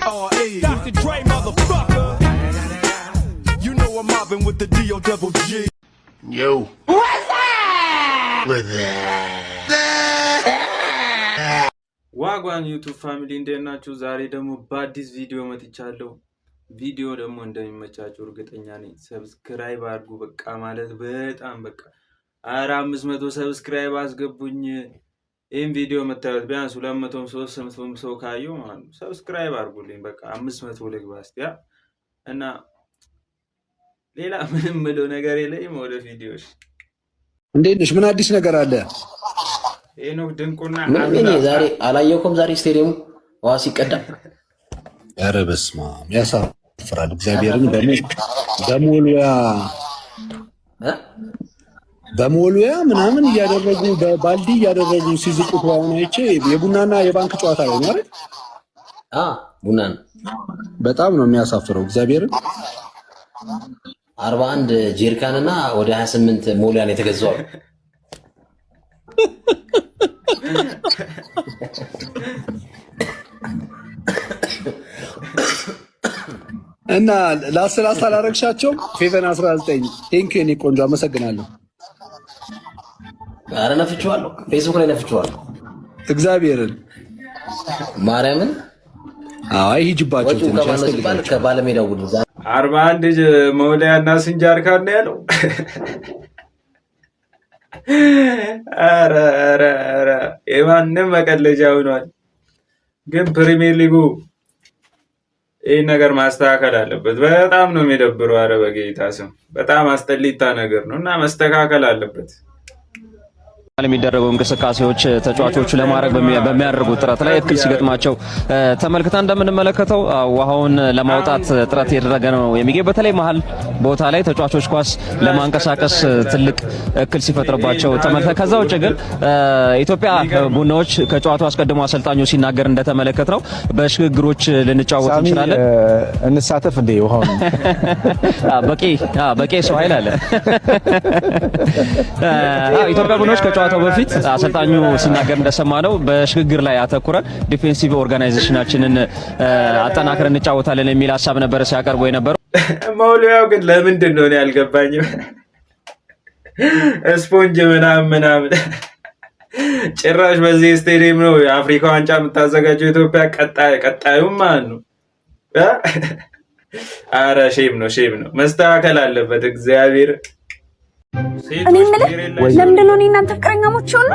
D.R.E. Dr. Dre, motherfucker. You know I'm mobbing with the D.O. double G. Yo. What's that? What's that? ዋጓን ዩቲዩብ ፋሚሊ እንደናችሁ ዛሬ ደግሞ በአዲስ ቪዲዮ መጥቻለሁ። ቪዲዮ ደግሞ እንደሚመቻችሁ እርግጠኛ ነኝ። ሰብስክራይብ አድርጉ። በቃ ማለት በጣም በቃ 500 ሰብስክራይብ አስገቡኝ። ይሄን ቪዲዮ መታየት ቢያንስ 200 300 ሰው ካየው ማለት ነው ሰብስክራይብ አድርጉልኝ። በቃ 500 ልግባ እስቲ እና ሌላ ምንም ምለው ነገር የለኝም። ወደ ቪዲዮሽ እንዴት ነሽ? ምን አዲስ ነገር አለ? ነው ድንቁና ምን ዛሬ አላየኩም። ዛሬ ስቴዲየሙ ውሃ ሲቀዳ ኧረ በስመ አብ ያሳፍራል። እግዚአብሔርን በሞሉያ ምናምን እያደረጉ በባልዲ እያደረጉ ሲዝቁት አሁን አይቼ የቡናና የባንክ ጨዋታ ላይ ማለት ቡናን በጣም ነው የሚያሳፍረው። እግዚአብሔርን 41 ጀሪካን እና ወደ 28 ሞሉያን የተገዛው እና ለአስላሳ አላረግሻቸው ፌቨን 19 ቴንክ ዩ ቆንጆ አመሰግናለሁ። አረ ነፍቼዋለሁ፣ ፌስቡክ ላይ ነፍቼዋለሁ። እግዚአብሔርን ማርያምን አይ ሂጅባቸው ትንሽ ያስፈልጋል። ከባለሜዳው ጉድ 41 ሞሉያና ስንጃርካን ነው ያለው። አረ የማንም መቀለጃ ሆኗል። ግን ፕሪሚየር ሊጉ ይሄን ነገር ማስተካከል አለበት። በጣም ነው የሚደብረው። አረ በጌታ ስም በጣም አስጠሊታ ነገር ነው እና መስተካከል አለበት። የሚደረጉ እንቅስቃሴዎች ተጫዋቾቹ ለማድረግ በሚያደርጉት ጥረት ላይ እክል ሲገጥማቸው ተመልክተን እንደምንመለከተው ውሃውን ለማውጣት ጥረት እየተደረገ ነው የሚገኝ። በተለይ መሀል ቦታ ላይ ተጫዋቾች ኳስ ለማንቀሳቀስ ትልቅ እክል ሲፈጥርባቸው ተመልክተን፣ ከዛ ውጭ ግን ኢትዮጵያ ቡናዎች ከጨዋታው አስቀድሞ አሰልጣኙ ሲናገር እንደተመለከት ነው በሽግግሮች ልንጫወት እንችላለን። እንሳተፍ እንደ ውሃውን በቂ ሰው ኃይል አለ። ኢትዮጵያ ቡናዎች ከጨዋታው በፊት አሰልጣኙ ሲናገር እንደሰማነው በሽግግር ላይ አተኩረን ዲፌንሲቭ ኦርጋናይዜሽናችንን አጠናክረን እንጫወታለን የሚል ሐሳብ ነበር ሲያቀርቡ የነበረው። ሞሉያው ግን ለምንድን ነው ያልገባኝም። ስፖንጅ ምናምን ጭራሽ በዚህ ስቴዲየም ነው የአፍሪካ ዋንጫ የምታዘጋጀው ኢትዮጵያ። ቀጣዩም ማለት ነው። አረ ሼም ነው መስተካከል አለበት። እግዚአብሔር እኔ የምልህ ለምንድን ነው እናንተ ፍቅረኛሞች ሆነ?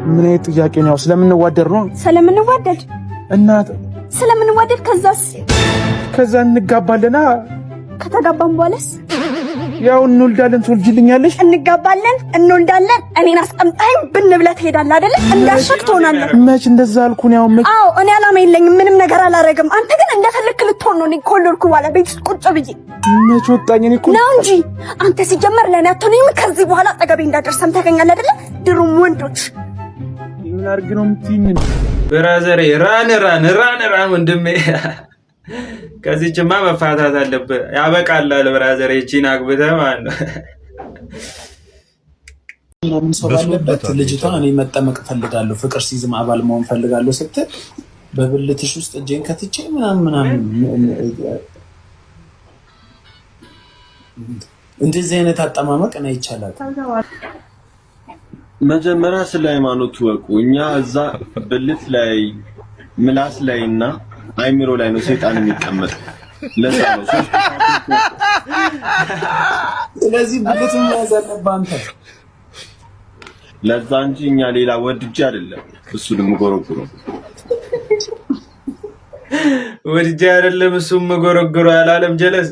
ምን አይነት ጥያቄ ነው? ስለምንዋደድ ነው። ስለምንዋደድ ከዛ እንጋባለና ከተጋባን በኋላስ ያው እንወልዳለን። ትወልጂልኛለሽ? እንጋባለን፣ እንወልዳለን። እኔን አስቀምጣኝ ብን ብለህ ትሄዳለህ አይደለ? እንዳሸክ ትሆናለህ። መች እንደዛ አልኩኝ። ያው መች አዎ፣ እኔ አላማ የለኝም፣ ምንም ነገር አላረግም። አንተ ግን እንደፈለክ ልትሆን ነው። እኔ ኮልኩ በኋላ ቤት ውስጥ ቁጭ ብዬ መች ወጣኝ። እኔ እኮ ነው እንጂ አንተ ሲጀመር ለኔ አትሆንም። ከዚህ በኋላ አጠገቤ እንዳደርሰም ታገኛለህ አይደለ? ድሩም ወንዶች ምን አድርግ ነው የምትይኝ? ብራዘሬ ራን ወንድሜ ከዚህማ መፋታት አለበት። ያበቃላል ብራዘር። እቺን አግብተህ ማለት ነው ምናምን ሰው ባለበት ልጅቷ እኔ መጠመቅ ፈልጋለሁ፣ ፍቅር ሲዝም አባል መሆን ፈልጋለሁ ስትል በብልትሽ ውስጥ እጄን ከትቼ ምናምን እንደዚህ አይነት አጠማመቅ ነው ይቻላል። መጀመሪያ ስለ ሃይማኖት ወቁ። እኛ እዛ ብልት ላይ ምላስ ላይና አይምሮ ላይ ነው ሰይጣን የሚቀመጥ። ለዛ ነው ስለዚህ ብልቱን ያዘለባ አንተ ለዛ እንጂ እኛ ሌላ ወድጄ አይደለም። እሱንም ጎረጎሮ ወድጄ አይደለም እሱም ጎረጎሮ ያላለም ጀለስ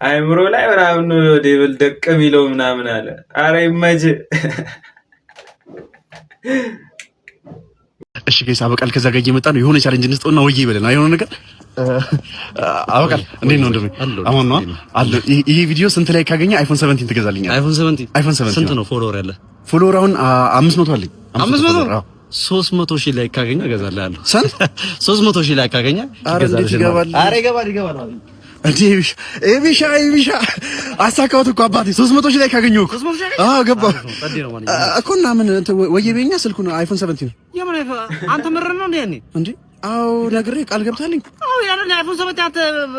አይምሮ ላይ ምናምን ዴብል ደቅ የሚለው ምናምን አለ። አረ ይመጅ። እሺ ጋይስ አበቃል። ከዛ ጋር እየመጣ ነው የሆነ ቻሌንጅ እንስጠውና ወይ ይበለና የሆነ ነገር አበቃል። እንዴት ነው እንደምን አሁን ነው አለ። ይሄ ቪዲዮ ስንት ላይ ካገኘ አይፎን 17 ትገዛልኛለህ? አይፎን 17 ስንት ነው ፎሎወር ያለ? ፎሎወር አሁን 500 አለኝ። 500 300 ሺህ ላይ ካገኘ እገዛልሃለሁ። 300 ሺህ ላይ ካገኘ እገዛልሃለሁ። አረ ይገባል እንዴ ኤቢሻ አሳካውት እኮ አባቴ 300 ሺህ ላይ ካገኘው እኮ ገባ እኮ እና ምን ወየቤኛ ስልኩን አይፎን 17 ነው። የምን አንተ ምር ነው እንዴ? እንዴ አው ነግሬ ቃል ገብታልኝ። አው ያንን አይፎን 7 አንተ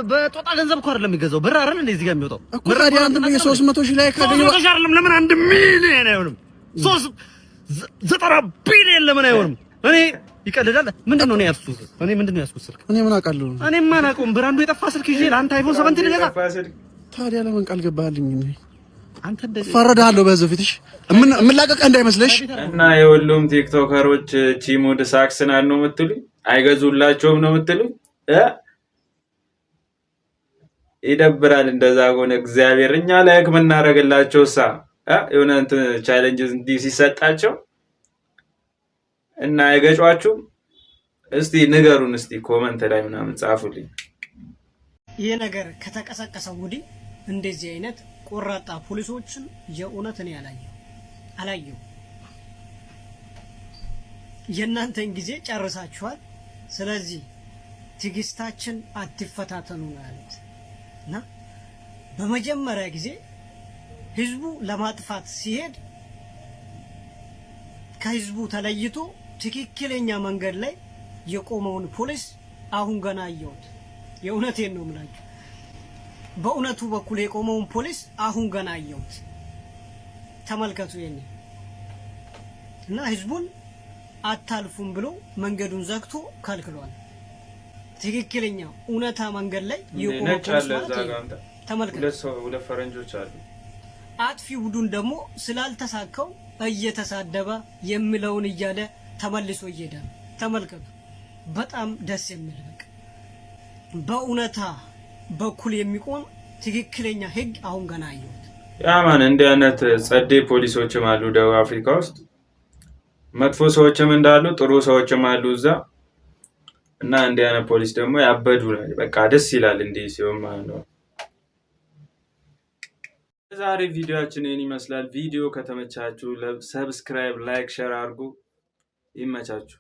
በጦጣ ገንዘብ እኮ አይደለም የሚገዛው ብር አይደል እንዴ እዚህ ጋር የሚወጣው ብር ታዲያ አንተ የ300,000 ላይ ካገኘው አይደለም ለምን 1 ሚሊዮን አይሆንም 90 ቢሊዮን ለምን አይሆንም እኔ ይቀልዳል ምንድነው ነው ያስኩት እኔ ምንድነው ያስኩት ስልክ እኔ ምን አውቃለሁ እኔ ማን አውቀው ብራንዱ የጠፋ ስልክ ይዤ ለአንተ አይፎን 7 ልገዛ ታዲያ ለምን ቃል ገባልኝ አንተ ፈረዳለሁ በዚህ ፊትሽ ምን ላቀቀ እንዳይመስልሽ እና የሁሉም ቲክቶከሮች ቺሙድ ሳክስናል ነው የምትሉኝ አይገዙላቸውም ነው የምትሉኝ ይደብራል እንደዛ ሆነ እግዚአብሔር እኛ ላይክ ምናረጋላቸውሳ የሆነ እንትን ቻሌንጅ እንዲህ ሲሰጣቸው እና አይገጫችሁ እስቲ ንገሩን እስቲ ኮሜንት ላይ ምናምን ጻፉልኝ ይሄ ነገር ከተቀሰቀሰ ወዲህ እንደዚህ አይነት ቆራጣ ፖሊሶችን የእውነት እኔ አላየው የእናንተን ጊዜ ጨርሳችኋል ስለዚህ ትግስታችን አትፈታተኑ ማለት እና በመጀመሪያ ጊዜ ህዝቡ ለማጥፋት ሲሄድ ከህዝቡ ተለይቶ ትክክለኛ መንገድ ላይ የቆመውን ፖሊስ አሁን ገና አየሁት የእውነቴን ነው የምላችሁ በእውነቱ በኩል የቆመውን ፖሊስ አሁን ገና አየሁት ተመልከቱ የኔ እና ህዝቡን አታልፉም ብሎ መንገዱን ዘግቶ ከልክሏል ትክክለኛ እውነታ መንገድ ላይ የቆመው ፖሊስ ተመልከቱ ለፈረንጆች አሉ አጥፊ ቡድን ደግሞ ስላልተሳካው እየተሳደበ የሚለውን እያለ ተመልሶ ይሄዳል ተመልከቱ በጣም ደስ የሚል በእውነታ በኩል የሚቆም ትክክለኛ ህግ አሁን ገና አየሁት ያማን እንዲህ አይነት ጸዴ ፖሊሶችም አሉ ደቡብ አፍሪካ ውስጥ መጥፎ ሰዎችም እንዳሉ ጥሩ ሰዎችም አሉ እዛ እና እንዲህ አይነት ፖሊስ ደግሞ ያበዱ በቃ ደስ ይላል እንዲህ ሲሆን ማለት ነው ዛሬ ቪዲዮአችን ይሄን ይመስላል ቪዲዮ ከተመቻችሁ ሰብስክራይብ ላይክ ሼር አድርጉ ይመቻችሁ